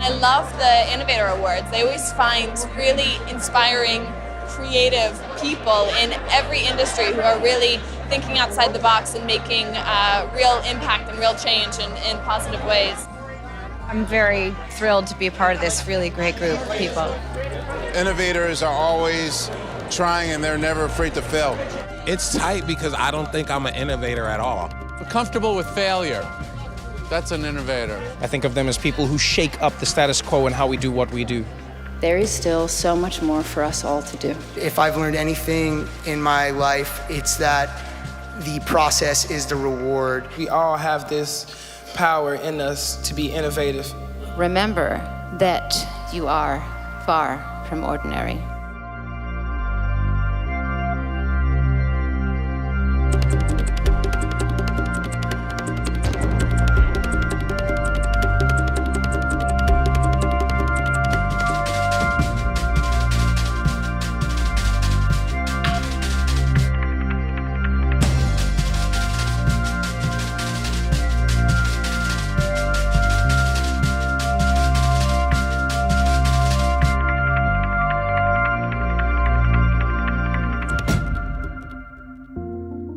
I love the Innovator Awards. They always find really inspiring, creative people in every industry who are really thinking outside the box and making real impact and real change in positive ways. I'm very thrilled to be a part of this really great group of people. Innovators are always trying and they're never afraid to fail. It's tight because I don't think I'm an innovator at all. We're comfortable with failure. That's an innovator. I think of them as people who shake up the status quo and how we do what we do. There is still so much more for us all to do. If I've learned anything in my life, it's that the process is the reward. We all have this power in us to be innovative. Remember that you are far from ordinary.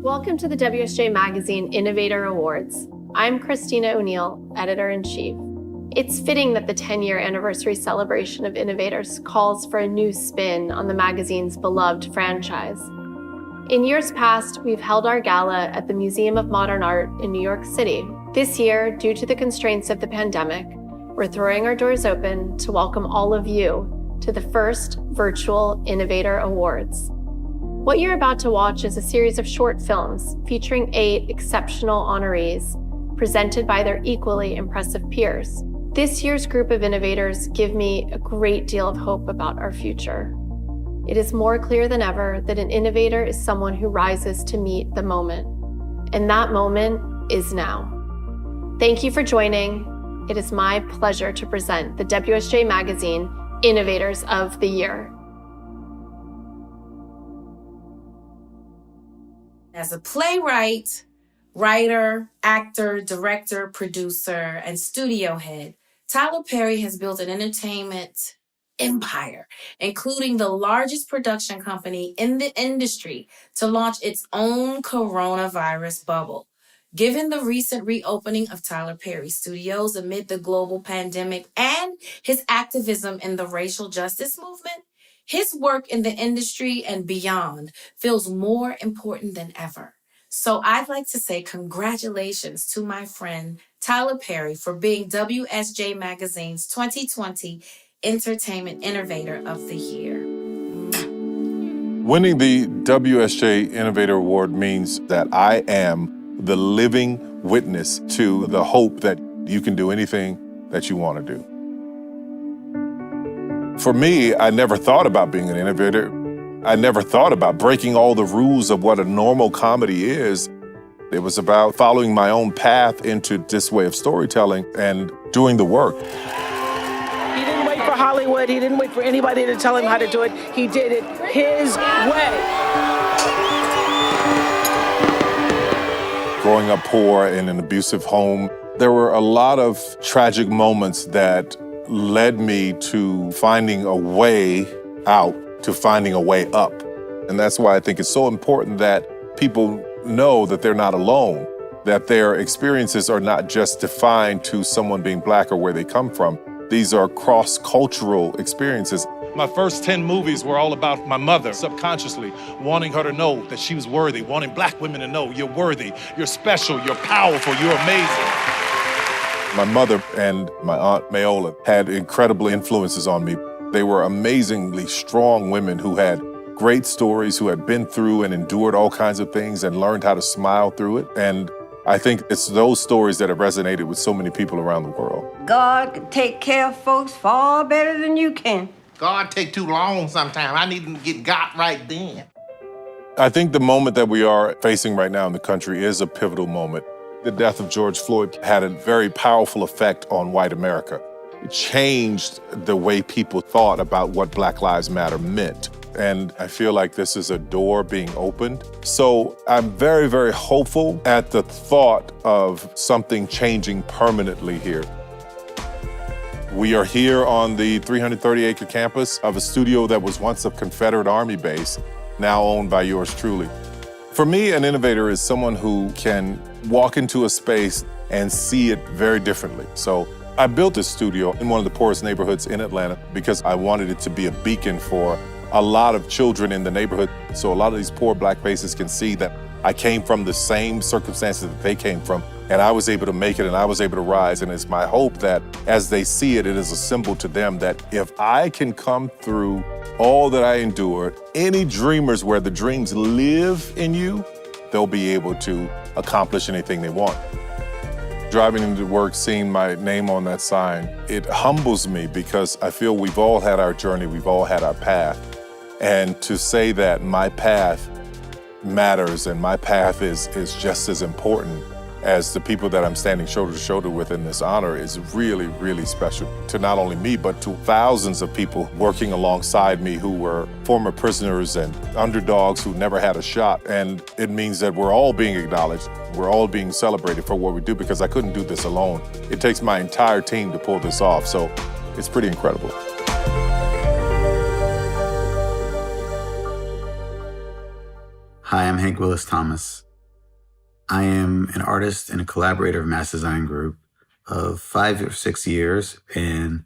Welcome to the WSJ Magazine Innovator Awards. I'm Christina O'Neill, Editor-in-Chief. It's fitting that the 10-year anniversary celebration of Innovators calls for a new spin on the magazine's beloved franchise. In years past, we've held our gala at the Museum of Modern Art in New York City. This year, due to the constraints of the pandemic, we're throwing our doors open to welcome all of you to the first virtual Innovator Awards. What you're about to watch is a series of short films featuring 8 exceptional honorees, presented by their equally impressive peers. This year's group of innovators give me a great deal of hope about our future. It is more clear than ever that an innovator is someone who rises to meet the moment, and that moment is now. Thank you for joining. It is my pleasure to present the WSJ Magazine Innovators of the Year. As a playwright, writer, actor, director, producer, and studio head, Tyler Perry has built an entertainment empire, including the largest production company in the industry to launch its own coronavirus bubble. Given the recent reopening of Tyler Perry Studios amid the global pandemic and his activism in the racial justice movement, his work in the industry and beyond feels more important than ever. So I'd like to say congratulations to my friend Tyler Perry for being WSJ Magazine's 2020 Entertainment Innovator of the Year. Winning the WSJ Innovator Award means that I am the living witness to the hope that you can do anything that you want to do. For me, I never thought about being an innovator. I never thought about breaking all the rules of what a normal comedy is. It was about following my own path into this way of storytelling and doing the work. He didn't wait for Hollywood. He didn't wait for anybody to tell him how to do it. He did it his way. Growing up poor in an abusive home, there were a lot of tragic moments that led me to finding a way out, to finding a way up. And that's why I think it's so important that people know that they're not alone, that their experiences are not just defined to someone being Black or where they come from. These are cross-cultural experiences. My first 10 movies were all about my mother, subconsciously wanting her to know that she was worthy, wanting Black women to know you're worthy, you're special, you're powerful, you're amazing. My mother and my aunt Michaela had incredible influences on me. They were amazingly strong women who had great stories, who had been through and endured all kinds of things and learned how to smile through it. And I think it's those stories that have resonated with so many people around the world. God can take care of folks far better than you can. God take too long sometimes. I need him to get got right then. I think the moment that we are facing right now in the country is a pivotal moment. The death of George Floyd had a very powerful effect on white America. It changed the way people thought about what Black Lives Matter meant. And I feel like this is a door being opened. So I'm very, very hopeful at the thought of something changing permanently here. We are here on the 330-acre campus of a studio that was once a Confederate Army base, now owned by yours truly. For me, an innovator is someone who can walk into a space and see it very differently. So I built this studio in one of the poorest neighborhoods in Atlanta because I wanted it to be a beacon for a lot of children in the neighborhood. So a lot of these poor Black faces can see that I came from the same circumstances that they came from, and I was able to make it and I was able to rise. And it's my hope that as they see it, it is a symbol to them that if I can come through all that I endured, any dreamers where the dreams live in you, they'll be able to accomplish anything they want. Driving into work, seeing my name on that sign, it humbles me because I feel we've all had our journey, we've all had our path. And to say that my path matters and my path is just as important as the people that I'm standing shoulder to shoulder with in this honor is really, really special to not only me, but to thousands of people working alongside me who were former prisoners and underdogs who never had a shot. And it means that we're all being acknowledged. We're all being celebrated for what we do because I couldn't do this alone. It takes my entire team to pull this off. So it's pretty incredible. Hi, I'm Hank Willis Thomas. I am an artist and a collaborator of Mass Design Group of 5 or 6 years and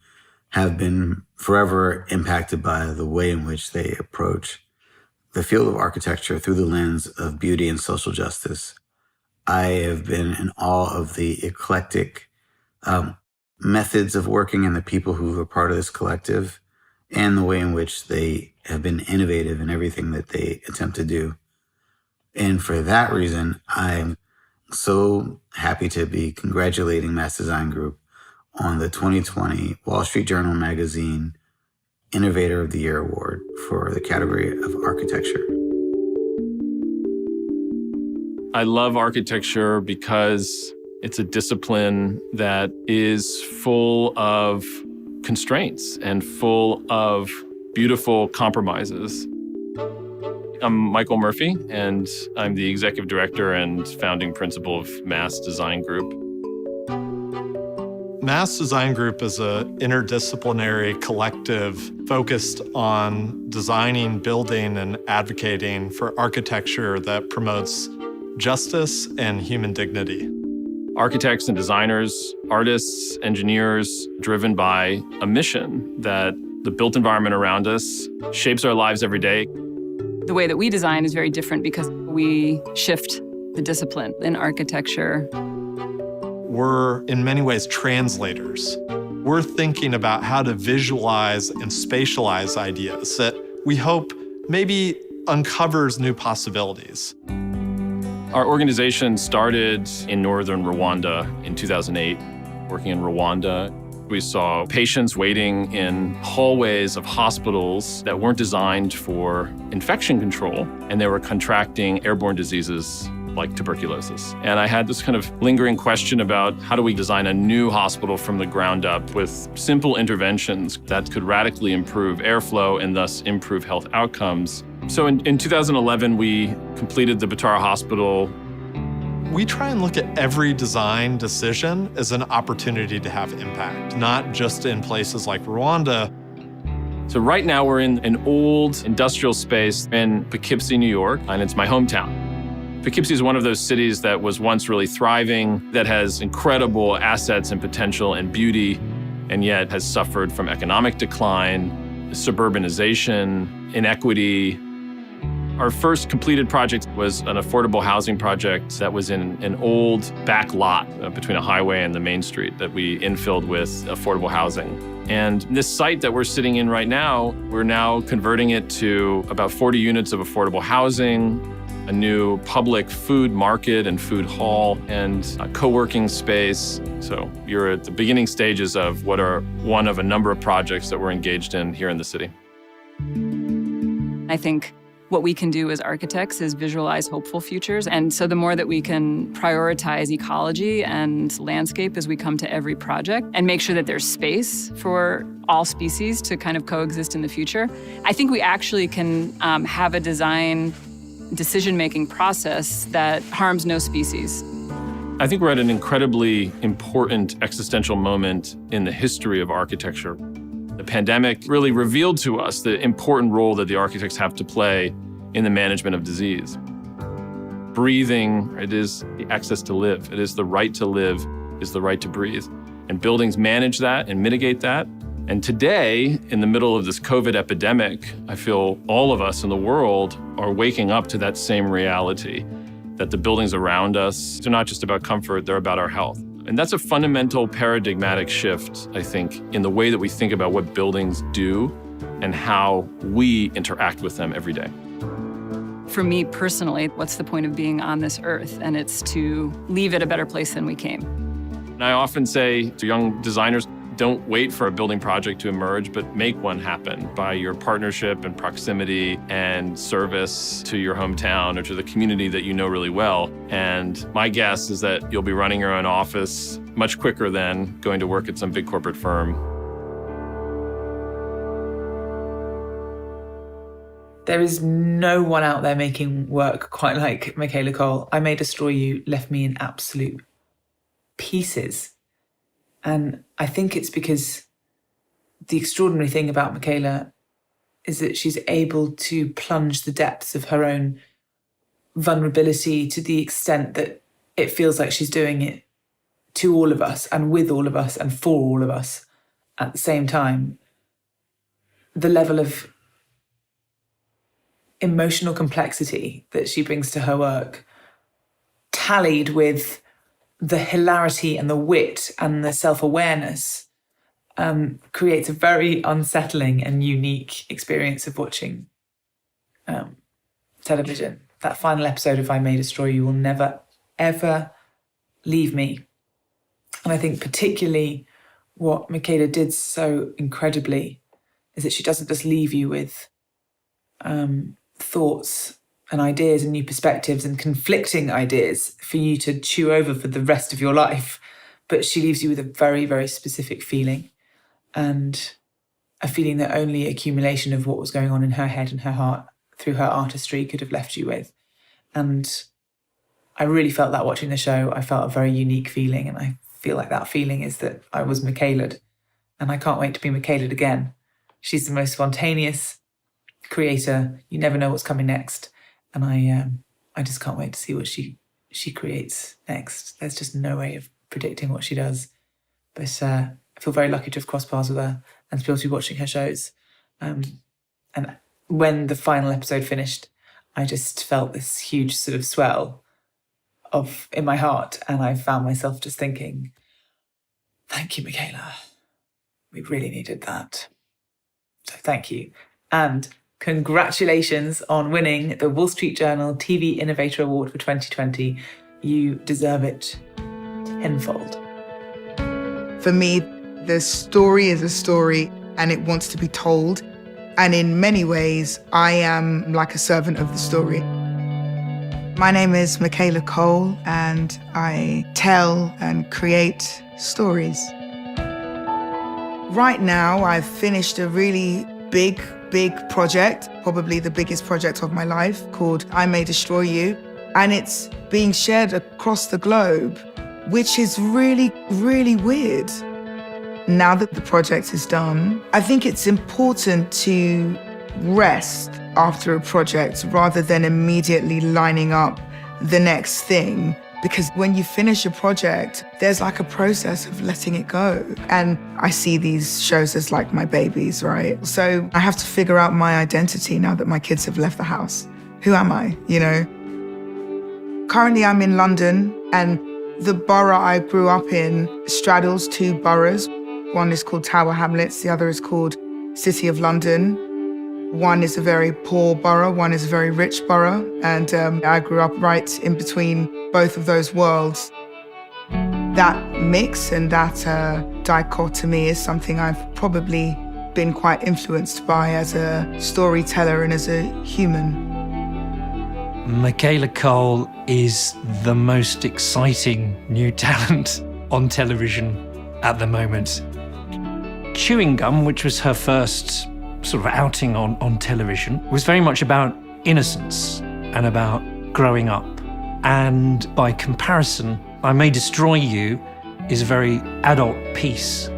have been forever impacted by the way in which they approach the field of architecture through the lens of beauty and social justice. I have been in awe of the eclectic methods of working and the people who are part of this collective and the way in which they have been innovative in everything that they attempt to do. And for that reason, I'm so happy to be congratulating Mass Design Group on the 2020 Wall Street Journal Magazine Innovator of the Year Award for the category of architecture. I love architecture because it's a discipline that is full of constraints and full of beautiful compromises. I'm Michael Murphy, and I'm the executive director and founding principal of Mass Design Group. Mass Design Group is an interdisciplinary collective focused on designing, building, and advocating for architecture that promotes justice and human dignity. Architects and designers, artists, engineers, driven by a mission that the built environment around us shapes our lives every day. The way that we design is very different because we shift the discipline in architecture. We're, in many ways, translators. We're thinking about how to visualize and spatialize ideas that we hope maybe uncovers new possibilities. Our organization started in northern Rwanda in 2008. Working in Rwanda, we saw patients waiting in hallways of hospitals that weren't designed for infection control, and they were contracting airborne diseases like tuberculosis. And I had this kind of lingering question about how do we design a new hospital from the ground up with simple interventions that could radically improve airflow and thus improve health outcomes. So in 2011, we completed the Batara Hospital. We try and look at every design decision as an opportunity to have impact, not just in places like Rwanda. So right now we're in an old industrial space in Poughkeepsie, New York, and it's my hometown. Poughkeepsie is one of those cities that was once really thriving, that has incredible assets and potential and beauty, and yet has suffered from economic decline, suburbanization, inequity. Our first completed project was an affordable housing project that was in an old back lot between a highway and the main street that we infilled with affordable housing. And this site that we're sitting in right now, we're now converting it to about 40 units of affordable housing, a new public food market and food hall, and a co-working space. So you're at the beginning stages of what are one of a number of projects that we're engaged in here in the city. I think what we can do as architects is visualize hopeful futures. And so the more that we can prioritize ecology and landscape as we come to every project and make sure that there's space for all species to kind of coexist in the future, I think we actually can have a design decision-making process that harms no species. I think we're at an incredibly important existential moment in the history of architecture. The pandemic really revealed to us the important role that the architects have to play in the management of disease. Breathing, it is the access to live. It is the right to live, is the right to breathe. And buildings manage that and mitigate that. And today, in the middle of this COVID epidemic, I feel all of us in the world are waking up to that same reality, that the buildings around us are not just about comfort, they're about our health. And that's a fundamental paradigmatic shift, I think, in the way that we think about what buildings do and how we interact with them every day. For me personally, what's the point of being on this earth? And it's to leave it a better place than we came. And I often say to young designers, don't wait for a building project to emerge, but make one happen by your partnership and proximity and service to your hometown or to the community that you know really well. And my guess is that you'll be running your own office much quicker than going to work at some big corporate firm. There is no one out there making work quite like Michaela Coel. I May Destroy You left me in absolute pieces. And I think it's because the extraordinary thing about Michaela is that she's able to plunge the depths of her own vulnerability to the extent that it feels like she's doing it to all of us and with all of us and for all of us at the same time. The level of emotional complexity that she brings to her work, tallied with the hilarity and the wit and the self-awareness, creates a very unsettling and unique experience of watching television. That final episode of I May Destroy You will never, ever leave me. And I think particularly what Michaela did so incredibly is that she doesn't just leave you with thoughts and ideas and new perspectives and conflicting ideas for you to chew over for the rest of your life. But she leaves you with a very, very specific feeling, and a feeling that only accumulation of what was going on in her head and her heart through her artistry could have left you with. And I really felt that watching the show. I felt a very unique feeling, and I feel like that feeling is that I was Michaela'd, and I can't wait to be Michaela'd again. She's the most spontaneous creator. You never know what's coming next. And I just can't wait to see what she creates next. There's just no way of predicting what she does. But I feel very lucky to have crossed paths with her and to be able to be watching her shows. And when the final episode finished, I just felt this huge sort of swell in my heart. And I found myself just thinking, thank you, Michaela. We really needed that. So thank you. And congratulations on winning the Wall Street Journal TV Innovator Award for 2020. You deserve it tenfold. For me, the story is a story and it wants to be told. And in many ways, I am like a servant of the story. My name is Michaela Coel, and I tell and create stories. Right now, I've finished a really big project, probably the biggest project of my life, called I May Destroy You. And it's being shared across the globe, which is really, really weird. Now that the project is done, I think it's important to rest after a project rather than immediately lining up the next thing. Because when you finish a project, there's like a process of letting it go. And I see these shows as like my babies, right? So I have to figure out my identity now that my kids have left the house. Who am I, you know? Currently I'm in London, and the borough I grew up in straddles two boroughs. One is called Tower Hamlets, the other is called City of London. One is a very poor borough, one is a very rich borough, and I grew up right in between both of those worlds. That mix and that dichotomy is something I've probably been quite influenced by as a storyteller and as a human. Michaela Coel is the most exciting new talent on television at the moment. Chewing Gum, which was her first sort of outing on television, was very much about innocence and about growing up. And by comparison, I May Destroy You is a very adult piece.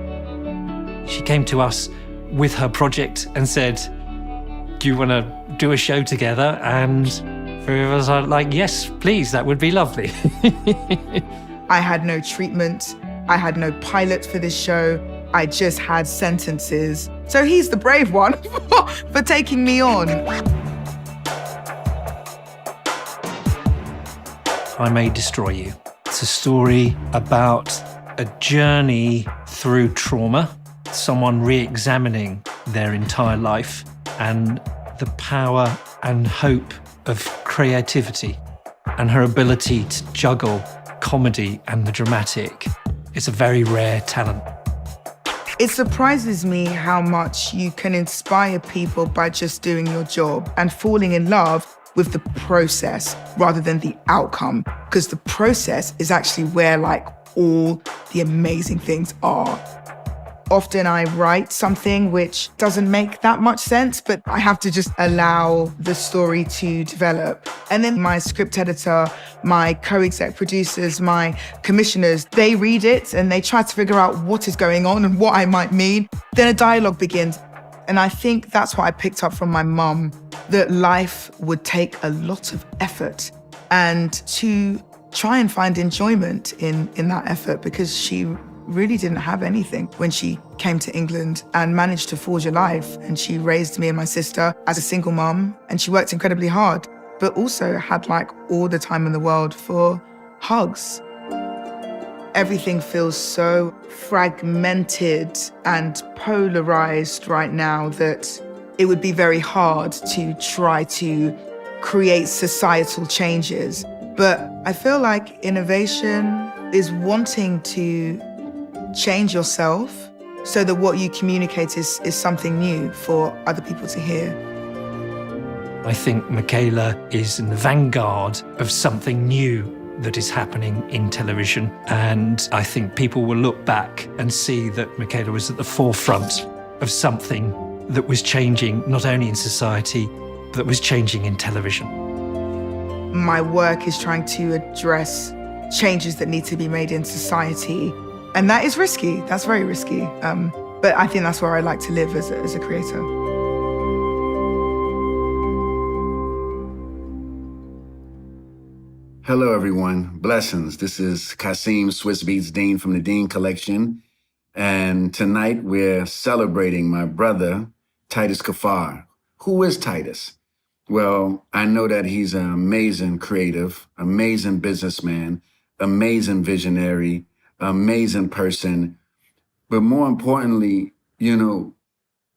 She came to us with her project and said, do you want to do a show together? And three of us are like, yes, please, that would be lovely. I had no treatment. I had no pilot for this show. I just had sentences. So he's the brave one for taking me on. I May Destroy You. It's a story about a journey through trauma, someone re-examining their entire life and the power and hope of creativity and her ability to juggle comedy and the dramatic. It's a very rare talent. It surprises me how much you can inspire people by just doing your job and falling in love with the process rather than the outcome, because the process is actually where like all the amazing things are. Often I write something which doesn't make that much sense, but I have to just allow the story to develop. And then my script editor, my co-exec producers, my commissioners, they read it and they try to figure out what is going on and what I might mean. Then a dialogue begins. And I think that's what I picked up from my mum, that life would take a lot of effort and to try and find enjoyment in that effort, because she really didn't have anything when she came to England and managed to forge a life. And she raised me and my sister as a single mum, and she worked incredibly hard, but also had like all the time in the world for hugs. Everything feels so fragmented and polarized right now that it would be very hard to try to create societal changes. But I feel like innovation is wanting to change yourself so that what you communicate is something new for other people to hear. I think Michaela is in the vanguard of something new that is happening in television. And I think people will look back and see that Michaela was at the forefront of something that was changing not only in society, but was changing in television. My work is trying to address changes that need to be made in society. And that is risky. That's very risky. But I think that's where I like to live as a creator. Hello, everyone. Blessings. This is Kasim Swiss Beats Dean from the Dean Collection. And tonight we're celebrating my brother, Titus Kaphar. Who is Titus? Well, I know that he's an amazing creative, amazing businessman, amazing visionary, amazing person. But more importantly, you know,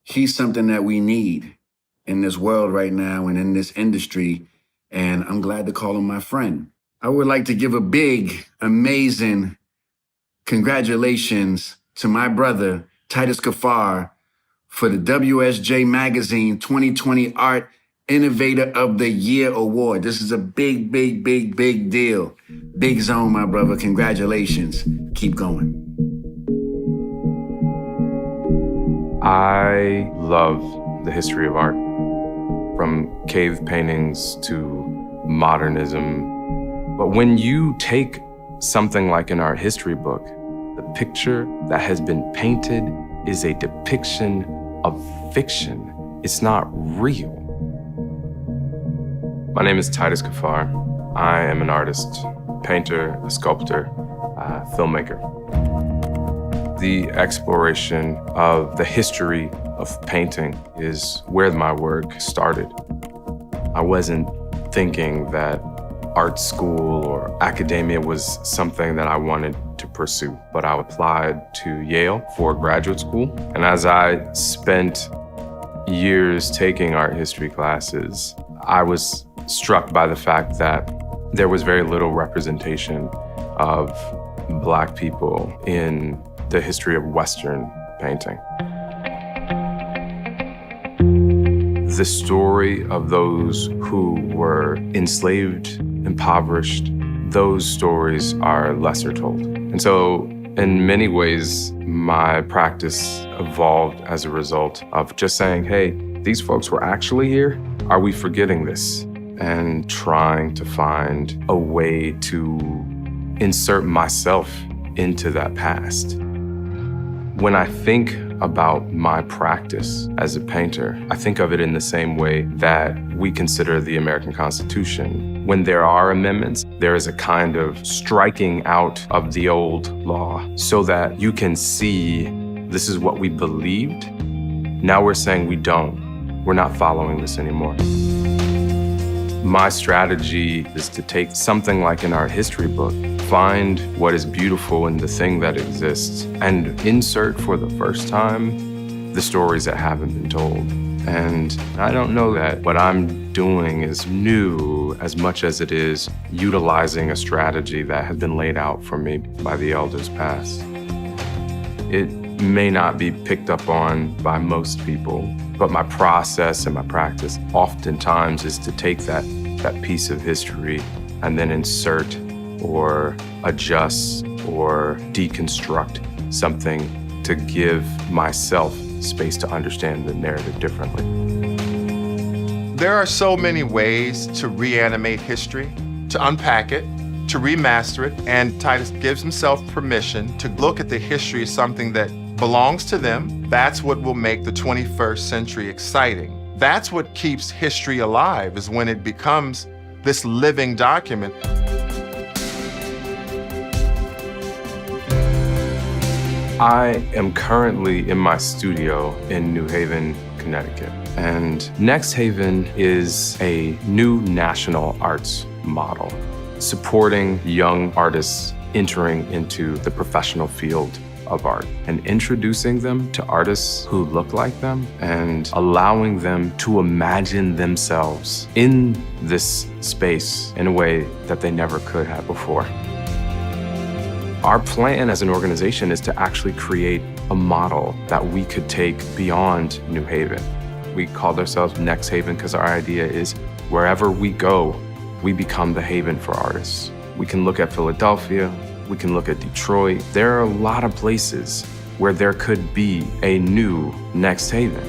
he's something that we need in this world right now and in this industry. And I'm glad to call him my friend. I would like to give a big, amazing congratulations to my brother, Titus Kaphar, for the WSJ Magazine 2020 Art Innovator of the Year Award. This is a big, big, big, big deal. Big zone, my brother. Congratulations. Keep going. I love the history of art, from cave paintings to modernism. But when you take something like an art history book, the picture that has been painted is a depiction of fiction. It's not real. My name is Titus Kaphar. I am an artist, painter, a sculptor, filmmaker. The exploration of the history of painting is where my work started. I wasn't thinking that art school or academia was something that I wanted to pursue, but I applied to Yale for graduate school. And as I spent years taking art history classes, I was struck by the fact that there was very little representation of Black people in the history of Western painting. The story of those who were enslaved, impoverished, those stories are lesser told. And so in many ways, my practice evolved as a result of just saying, hey, these folks were actually here. Are we forgetting this? And trying to find a way to insert myself into that past. When I think about my practice as a painter, I think of it in the same way that we consider the American Constitution. When there are amendments, there is a kind of striking out of the old law so that you can see this is what we believed. Now we're saying we don't. We're not following this anymore. My strategy is to take something like an art history book, find what is beautiful in the thing that exists, and insert for the first time the stories that haven't been told. And I don't know that what I'm doing is new as much as it is utilizing a strategy that has been laid out for me by the elders past. It may not be picked up on by most people, but my process and my practice oftentimes is to take that piece of history and then insert or adjust or deconstruct something to give myself space to understand the narrative differently. There are so many ways to reanimate history, to unpack it, to remaster it, and Titus gives himself permission to look at the history as something that belongs to them. That's what will make the 21st century exciting. That's what keeps history alive, is when it becomes this living document. I am currently in my studio in New Haven, Connecticut. And Next Haven is a new national arts model, supporting young artists entering into the professional field of art and introducing them to artists who look like them and allowing them to imagine themselves in this space in a way that they never could have before. Our plan as an organization is to actually create a model that we could take beyond New Haven. We called ourselves Next Haven because our idea is wherever we go, we become the haven for artists. We can look at Philadelphia, we can look at Detroit. There are a lot of places where there could be a new Next Haven.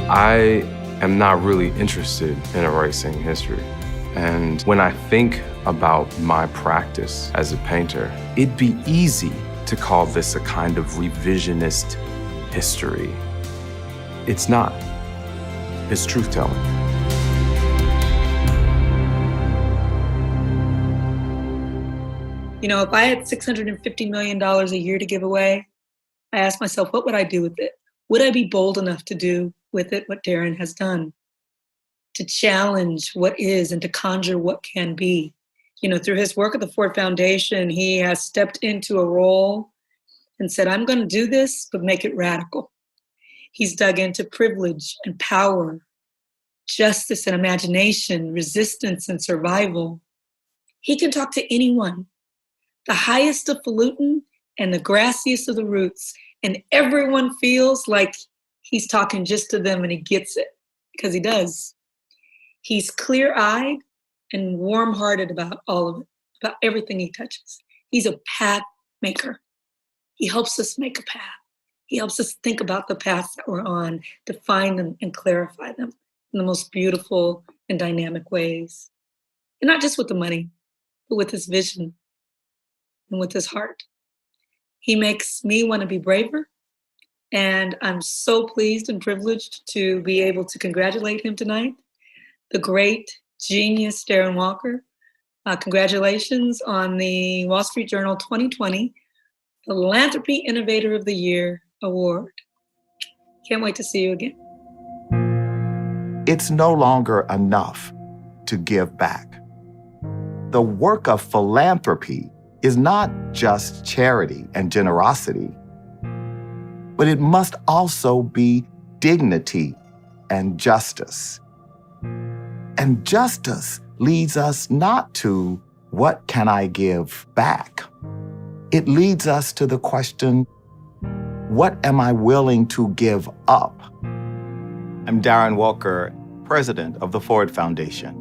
I am not really interested in erasing history. And when I think about my practice as a painter, it'd be easy to call this a kind of revisionist history. It's not. It's truth-telling. You know, if I had $650 million a year to give away, I asked myself, what would I do with it? Would I be bold enough to do with it what Darren has done? To challenge what is and to conjure what can be. You know, through his work at the Ford Foundation, he has stepped into a role and said, I'm going to do this, but make it radical. He's dug into privilege and power, justice and imagination, resistance and survival. He can talk to anyone, the highest of falutin and the grassiest of the roots, and everyone feels like he's talking just to them and he gets it, because he does. He's clear-eyed and warm-hearted about all of it, about everything he touches. He's a path maker. He helps us make a path. He helps us think about the paths that we're on, define them and clarify them in the most beautiful and dynamic ways. And not just with the money, but with his vision and with his heart. He makes me want to be braver. And I'm so pleased and privileged to be able to congratulate him tonight. The great genius, Darren Walker. Congratulations on the Wall Street Journal 2020 Philanthropy Innovator of the Year Award. Can't wait to see you again. It's no longer enough to give back. The work of philanthropy is not just charity and generosity, but it must also be dignity and justice. And justice leads us not to what can I give back? It leads us to the question, what am I willing to give up? I'm Darren Walker, president of the Ford Foundation.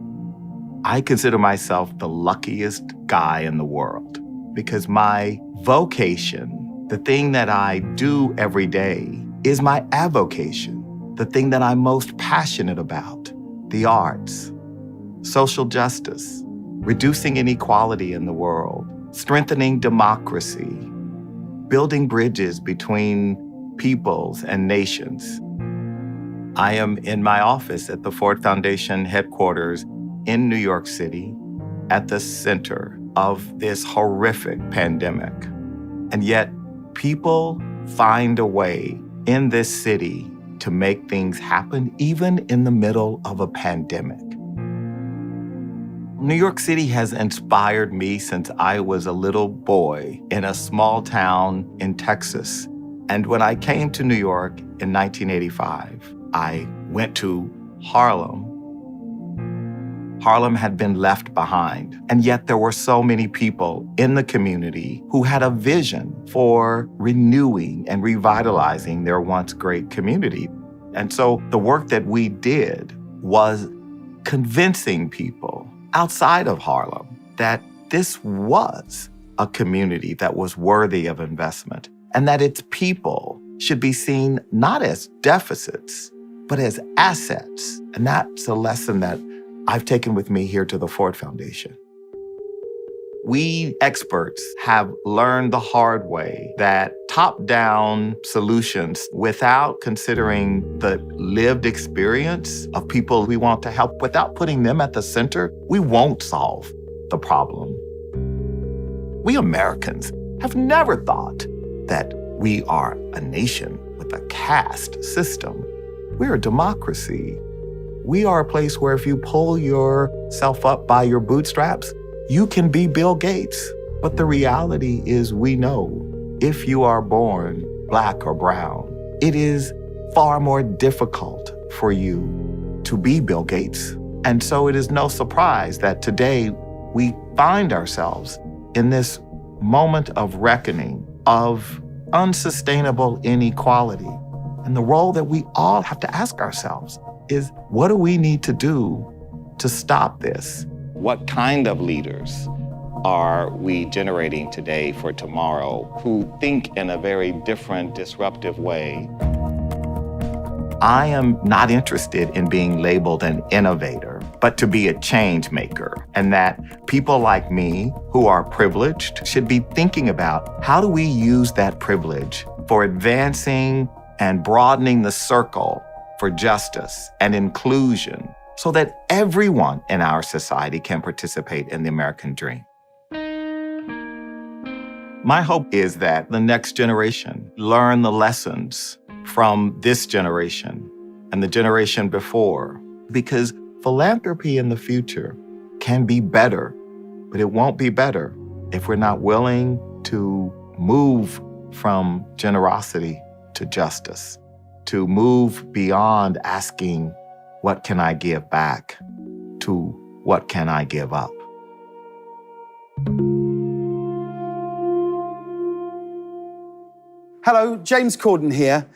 I consider myself the luckiest guy in the world because my vocation, the thing that I do every day, is my avocation, the thing that I'm most passionate about, the arts, social justice, reducing inequality in the world, strengthening democracy, building bridges between peoples and nations. I am in my office at the Ford Foundation headquarters in New York City at the center of this horrific pandemic. And yet, people find a way in this city to make things happen, even in the middle of a pandemic. New York City has inspired me since I was a little boy in a small town in Texas. And when I came to New York in 1985, I went to Harlem. Harlem had been left behind, and yet there were so many people in the community who had a vision for renewing and revitalizing their once great community. And so the work that we did was convincing people outside of Harlem that this was a community that was worthy of investment and that its people should be seen not as deficits, but as assets. And that's a lesson that I've taken with me here to the Ford Foundation. We experts have learned the hard way that top-down solutions without considering the lived experience of people we want to help, without putting them at the center, we won't solve the problem. We Americans have never thought that we are a nation with a caste system. We're a democracy. We are a place where if you pull yourself up by your bootstraps, you can be Bill Gates. But the reality is we know if you are born Black or brown, it is far more difficult for you to be Bill Gates. And so it is no surprise that today we find ourselves in this moment of reckoning, of unsustainable inequality. And the role that we all have to ask ourselves is, what do we need to do to stop this? What kind of leaders are we generating today for tomorrow who think in a very different, disruptive way? I am not interested in being labeled an innovator, but to be a change maker. And that people like me who are privileged should be thinking about how do we use that privilege for advancing and broadening the circle for justice and inclusion so that everyone in our society can participate in the American dream. My hope is that the next generation learn the lessons from this generation and the generation before, because philanthropy in the future can be better, but it won't be better if we're not willing to move from generosity to justice, to move beyond asking, what can I give back, to what can I give up? Hello, James Corden here.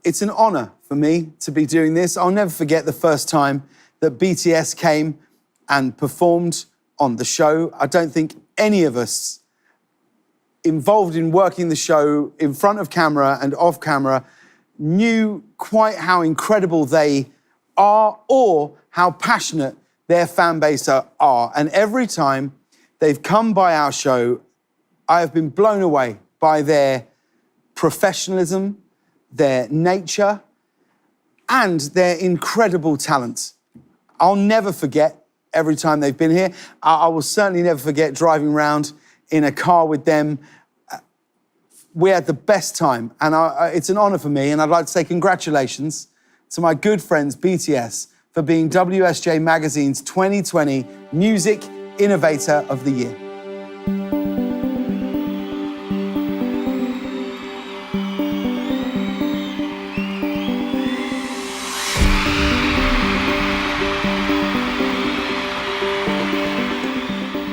It's an honor for me to be doing this. I'll never forget the first time that BTS came and performed on the show. I don't think any of us involved in working the show in front of camera and off camera knew quite how incredible they are or how passionate their fan base are. And every time they've come by our show, I have been blown away by their professionalism, their nature, and their incredible talent. I'll never forget every time they've been here. I will certainly never forget driving around in a car with them. We had the best time, and it's an honor for me, and I'd like to say congratulations to my good friends BTS for being WSJ Magazine's 2020 Music Innovator of the Year.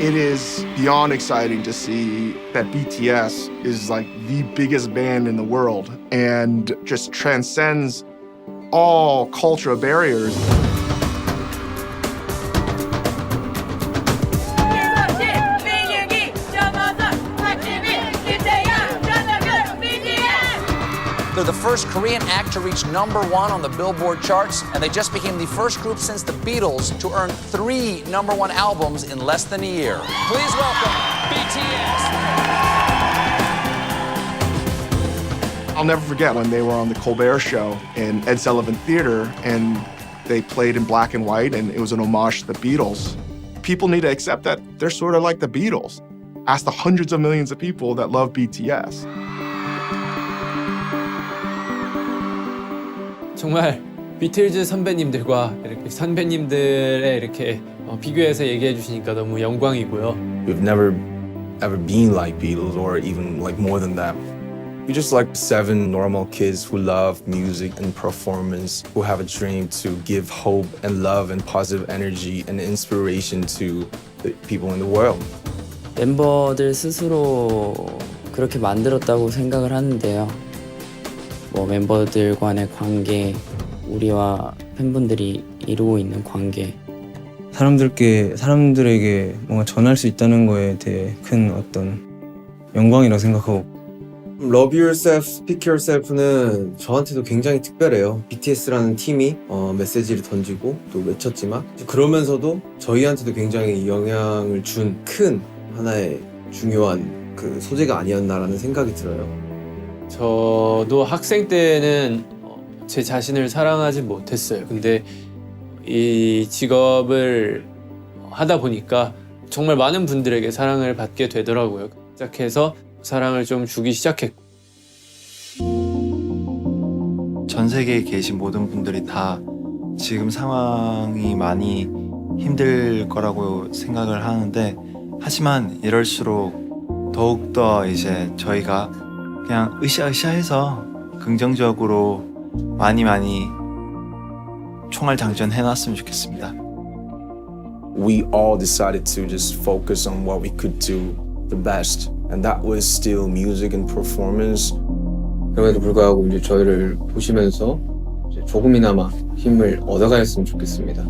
It is beyond exciting to see that BTS is like the biggest band in the world and just transcends all cultural barriers. They're the first Korean act to reach #1 on the Billboard charts, and they just became the first group since the Beatles to earn 3 #1 albums in less than a year. Please welcome BTS. I'll never forget when they were on the Colbert Show in Ed Sullivan Theater, and they played in black and white, and it was an homage to the Beatles. People need to accept that they're sort of like the Beatles. Ask the hundreds of millions of people that love BTS. 정말 비틀즈 선배님들과 이렇게 선배님들의 이렇게 비교해서 얘기해 주시니까 너무 영광이고요. We've never ever been like Beatles or even like more than that. We're just like 7 normal kids who love music and performance, who have a dream to give hope and love and positive energy and inspiration to the people in the world. 멤버들 스스로 그렇게 만들었다고 생각을 하는데요. 뭐 멤버들 간의 관계, 우리와 팬분들이 이루고 있는 관계. 사람들에게 뭔가 전할 수 있다는 거에 대해 큰 어떤 영광이라고 생각하고. Love Yourself, Pick Yourself는 저한테도 굉장히 특별해요. BTS라는 팀이 메시지를 던지고 또 외쳤지만 그러면서도 저희한테도 굉장히 영향을 준 큰 하나의 중요한 그 소재가 아니었나라는 생각이 들어요. 저도 학생 때는 제 자신을 사랑하지 못했어요. 근데 이 직업을 하다 보니까 정말 많은 분들에게 사랑을 받게 되더라고요. 시작해서 사랑을 좀 주기 시작했고. 전 세계에 계신 모든 분들이 다 지금 상황이 많이 힘들 거라고 생각을 하는데, 하지만 이럴수록 더욱더 이제 저희가 그냥 으쌰으쌰해서 긍정적으로 많이 총알 장전해놨으면 좋겠습니다. We all decided to just focus on what we could do the best, and that was still music and performance. 그럼에도 불구하고 이제 저희를 보시면서 이제 조금이나마 힘을 얻어가셨으면 좋겠습니다.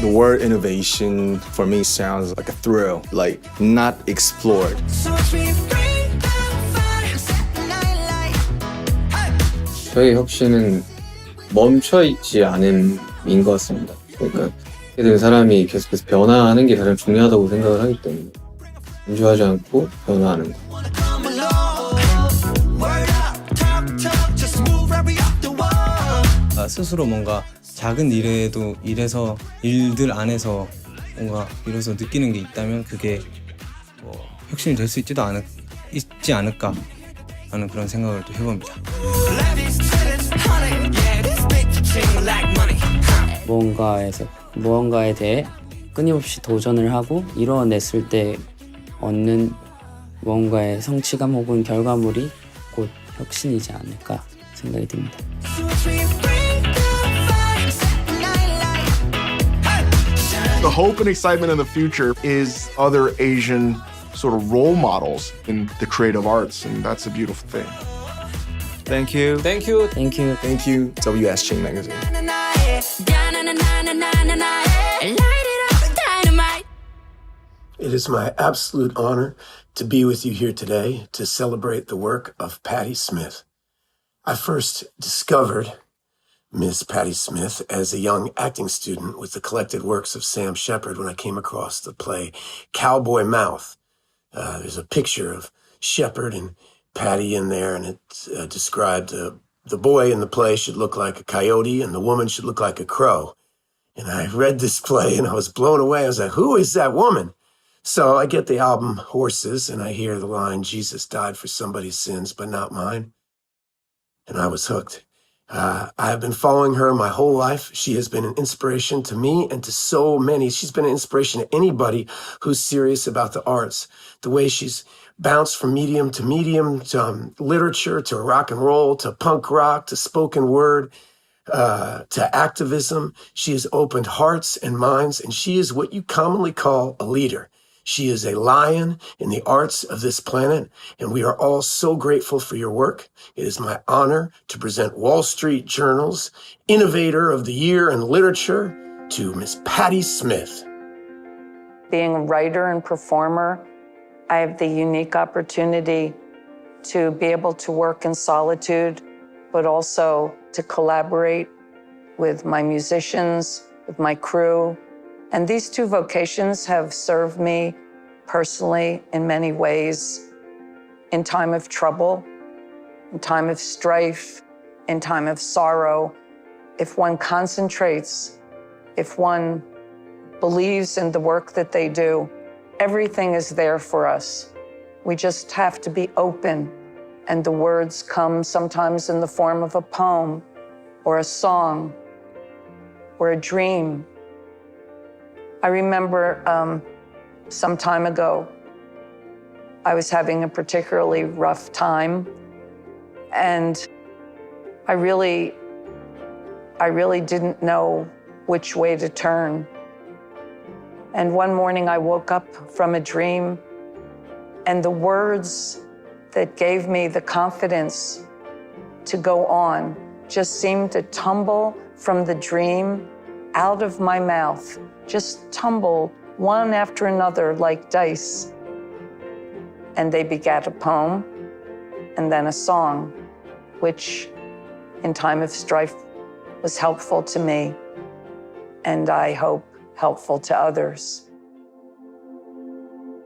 The word innovation for me sounds like a thrill, like not explored. 저희 혁신은 멈춰있지 않음인 것 같습니다. 그러니까 그 사람이 계속해서 변화하는 게 가장 중요하다고 생각을 하기 때문에 멈추지 않고 변화하는 거. 스스로 뭔가 작은 일들 안에서 뭔가 비로소 느끼는 게 있다면 그게 뭐 혁신이 될 수 있지 않을까 하는 그런 생각을 또 해봅니다. 무언가에 대해 끊임없이 도전을 하고 이뤄냈을 때 얻는 무언가의 성취감 혹은 결과물이 곧 혁신이지 않을까 생각이 듭니다. The hope and excitement in the future is other Asian sort of role models in the creative arts, and that's a beautiful thing. Thank you. Thank you. Thank you. Thank you, WSJ Magazine. It is my absolute honor to be with you here today to celebrate the work of Patti Smith. I first discovered Miss Patti Smith as a young acting student with the collected works of Sam Shepard when I came across the play Cowboy Mouth. There's a picture of Shepard and Patti in there, and it described the boy in the play should look like a coyote and the woman should look like a crow. And I read this play and I was blown away. I was like, who is that woman? So I get the album Horses and I hear the line, Jesus died for somebody's sins, but not mine. And I was hooked. I have been following her my whole life. She has been an inspiration to me and to so many. She's been an inspiration to anybody who's serious about the arts. The way she's bounced from medium to literature, to rock and roll, to punk rock, to spoken word, to activism. She has opened hearts and minds, and she is what you commonly call a leader. She is a lion in the arts of this planet, and we are all so grateful for your work. It is my honor to present Wall Street Journal's Innovator of the Year in Literature to Miss Patti Smith. being a writer and performer, I have the unique opportunity to be able to work in solitude, but also to collaborate with my musicians, with my crew. And these two vocations have served me personally in many ways. In time of trouble, in time of strife, in time of sorrow, if one concentrates, if one believes in the work that they do, everything is there for us. We just have to be open, and the words come sometimes in the form of a poem or a song or a dream. I remember some time ago, I was having a particularly rough time, and I really didn't know which way to turn. And one morning I woke up from a dream, and the words that gave me the confidence to go on just seemed to tumble from the dream out of my mouth, just tumbled one after another like dice. And they begat a poem and then a song, which in time of strife was helpful to me, and I hope helpful to others.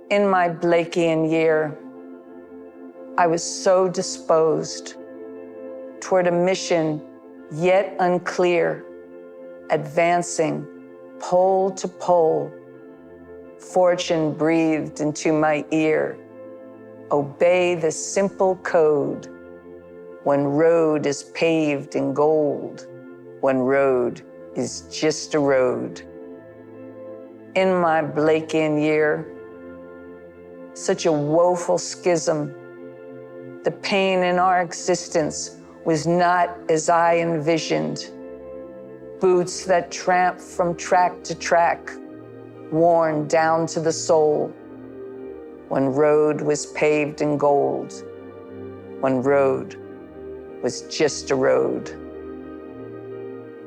In my Blakean year, I was so disposed toward a mission yet unclear, advancing pole to pole. Fortune breathed into my ear, obey the simple code. One road is paved in gold, one road is just a road. In my Blakean year, such a woeful schism. The pain in our existence was not as I envisioned. Boots that tramp from track to track, worn down to the soul. One road was paved in gold, one road was just a road.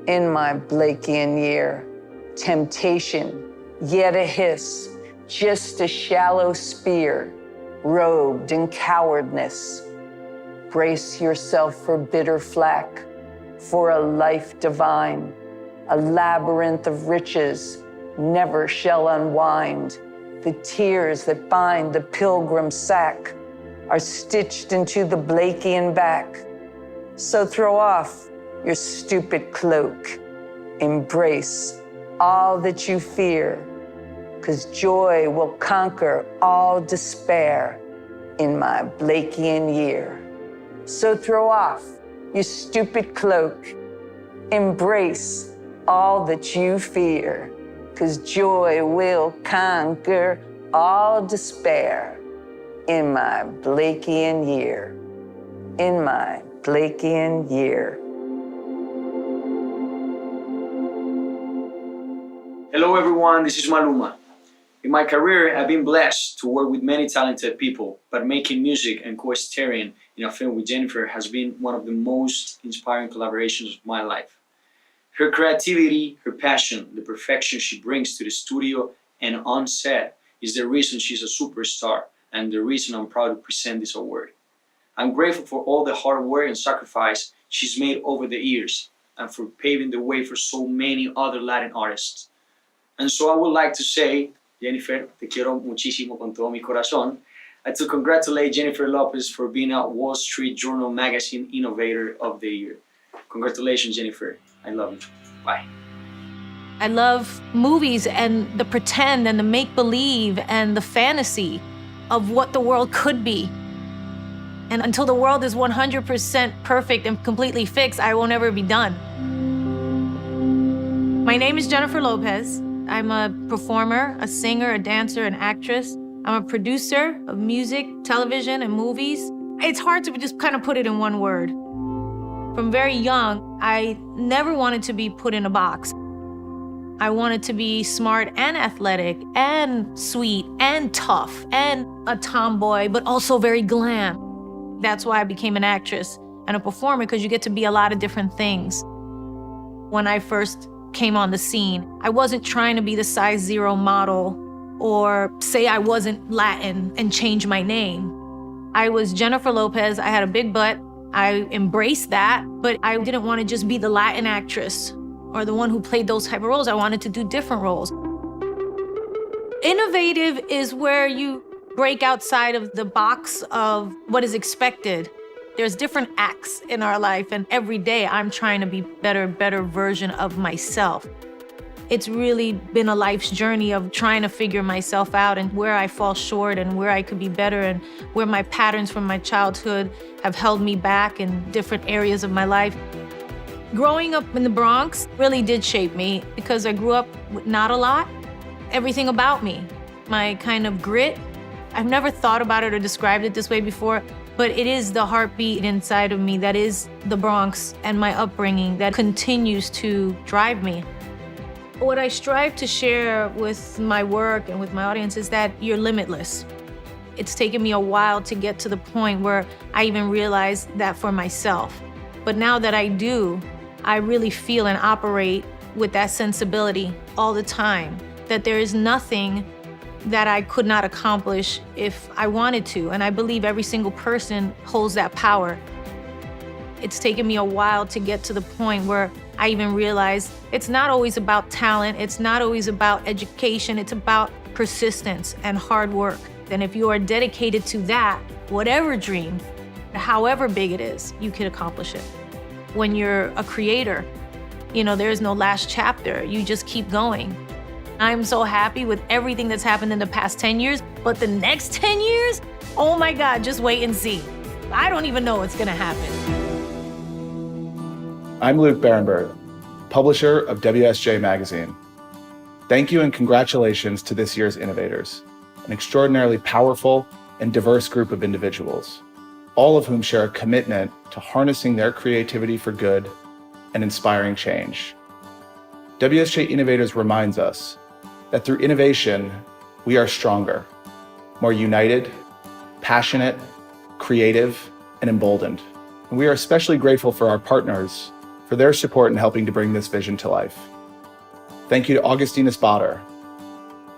In my Blakean year, temptation, yet a hiss, just a shallow spear, robed in cowardness. Brace yourself for bitter flack, for a life divine, a labyrinth of riches never shall unwind. The tears that bind the pilgrim sack are stitched into the Blakean back. So throw off your stupid cloak, embrace all that you fear, 'cause joy will conquer all despair in my Blakean year. So throw off your stupid cloak, embrace all that you fear, 'cause joy will conquer all despair in my Blakean year, in my Blakean year. Hello everyone, this is Maluma. In my career, I've been blessed to work with many talented people, but making music and co-starring in a film with Jennifer has been one of the most inspiring collaborations of my life. Her creativity, her passion, the perfection she brings to the studio and on set is the reason she's a superstar and the reason I'm proud to present this award. I'm grateful for all the hard work and sacrifice she's made over the years and for paving the way for so many other Latin artists. And so I would like to say, Jennifer, te quiero muchísimo con todo mi corazón, and to congratulate Jennifer Lopez for being a Wall Street Journal Magazine Innovator of the Year. Congratulations, Jennifer. I love you. Bye. I love movies and the pretend and the make-believe and the fantasy of what the world could be. And until the world is 100% perfect and completely fixed, I will never be done. My name is Jennifer Lopez. I'm a performer, a singer, a dancer, an actress. I'm a producer of music, television, and movies. It's hard to just kind of put it in one word. From very young, I never wanted to be put in a box. I wanted to be smart and athletic and sweet and tough and a tomboy, but also very glam. That's why I became an actress and a performer, because you get to be a lot of different things. When I first came on the scene, I wasn't trying to be the size 0 model or say I wasn't Latin and change my name. I was Jennifer Lopez. I had a big butt. I embraced that, but I didn't want to just be the Latin actress or the one who played those type of roles. I wanted to do different roles. Innovative is where you break outside of the box of what is expected. There's different acts in our life, and every day I'm trying to be better version of myself. It's really been a life's journey of trying to figure myself out and where I fall short and where I could be better and where my patterns from my childhood have held me back in different areas of my life. Growing up in the Bronx really did shape me because I grew up with not a lot. Everything about me, my kind of grit, I've never thought about it or described it this way before, but it is the heartbeat inside of me that is the Bronx and my upbringing that continues to drive me. What I strive to share with my work and with my audience is that you're limitless. It's taken me a while to get to the point where I even realized that for myself. But now that I do, I really feel and operate with that sensibility all the time, that there is nothing that I could not accomplish if I wanted to. And I believe every single person holds that power. It's taken me a while to get to the point where I even realized it's not always about talent, it's not always about education, it's about persistence and hard work. And if you are dedicated to that, whatever dream, however big it is, you can accomplish it. When you're a creator, there is no last chapter, you just keep going. I'm so happy with everything that's happened in the past 10 years, but the next 10 years, oh my God, just wait and see. I don't even know what's gonna happen. I'm Luke Berenberg, publisher of WSJ magazine. Thank you and congratulations to this year's Innovators, an extraordinarily powerful and diverse group of individuals, all of whom share a commitment to harnessing their creativity for good and inspiring change. WSJ Innovators reminds us that through innovation, we are stronger, more united, passionate, creative, and emboldened. And we are especially grateful for our partners for their support in helping to bring this vision to life. Thank you to Augustina Spader.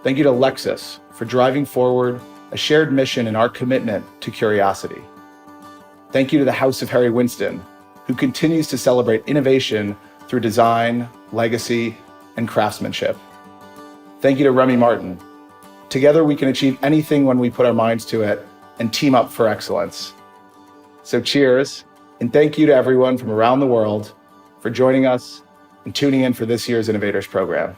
Thank you to Lexus for driving forward a shared mission in our commitment to curiosity. Thank you to the House of Harry Winston, who continues to celebrate innovation through design, legacy, and craftsmanship. Thank you to Remy Martin. Together we can achieve anything when we put our minds to it and team up for excellence. So cheers, and thank you to everyone from around the world for joining us and tuning in for this year's Innovators program.